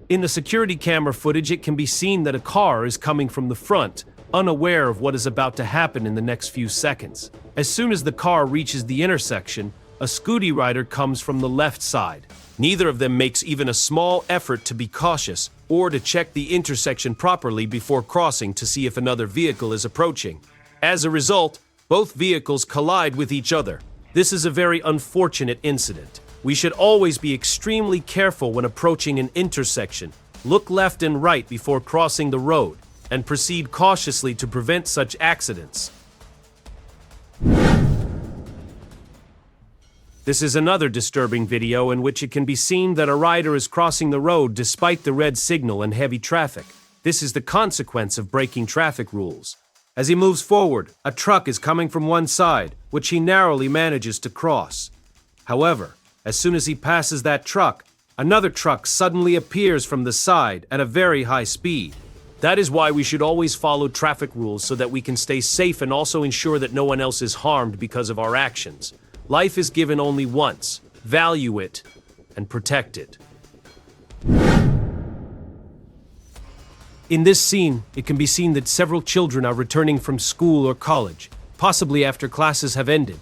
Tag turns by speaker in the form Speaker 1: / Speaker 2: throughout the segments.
Speaker 1: In the security camera footage, it can be seen that a car is coming from the front, unaware of what is about to happen in the next few seconds. As soon as the car reaches the intersection, a scooty rider comes from the left side. Neither of them makes even a small effort to be cautious or to check the intersection properly before crossing to see if another vehicle is approaching. As a result, both vehicles collide with each other. This is a very unfortunate incident. We should always be extremely careful when approaching an intersection. Look left and right before crossing the road, and proceed cautiously to prevent such accidents. This is another disturbing video in which it can be seen that a rider is crossing the road despite the red signal and heavy traffic. This is the consequence of breaking traffic rules. As he moves forward, a truck is coming from one side, which he narrowly manages to cross. However, as soon as he passes that truck, another truck suddenly appears from the side at a very high speed. That is why we should always follow traffic rules so that we can stay safe and also ensure that no one else is harmed because of our actions. Life is given only once. Value it and protect it. In this scene, it can be seen that several children are returning from school or college, possibly after classes have ended.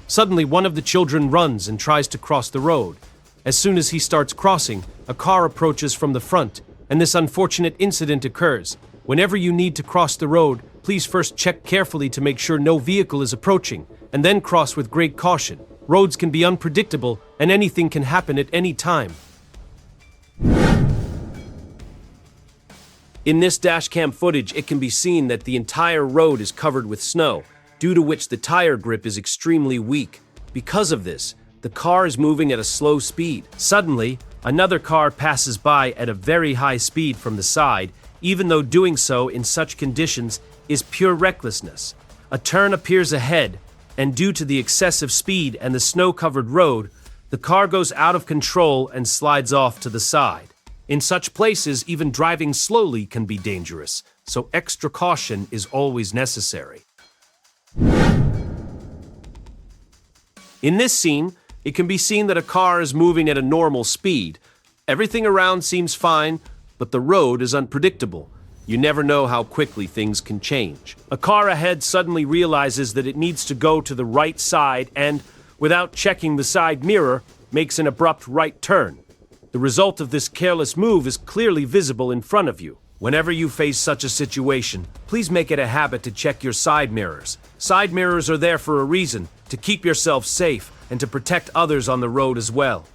Speaker 1: Suddenly, one of the children runs and tries to cross the road. As soon as he starts crossing, a car approaches from the front, and this unfortunate incident occurs. Whenever you need to cross the road, please first check carefully to make sure no vehicle is approaching, and then cross with great caution. Roads can be unpredictable, and anything can happen at any time. In this dashcam footage, it can be seen that the entire road is covered with snow, due to which the tire grip is extremely weak. Because of this, the car is moving at a slow speed. Suddenly, another car passes by at a very high speed from the side, even though doing so in such conditions is pure recklessness. A turn appears ahead, and due to the excessive speed and the snow-covered road, the car goes out of control and slides off to the side. In such places, even driving slowly can be dangerous, so extra caution is always necessary. In this scene, it can be seen that a car is moving at a normal speed. Everything around seems fine, but the road is unpredictable. You never know how quickly things can change. A car ahead suddenly realizes that it needs to go to the right side and, without checking the side mirror, makes an abrupt right turn. The result of this careless move is clearly visible in front of you. Whenever you face such a situation, please make it a habit to check your side mirrors. Side mirrors are there for a reason, to keep yourself safe and to protect others on the road as well.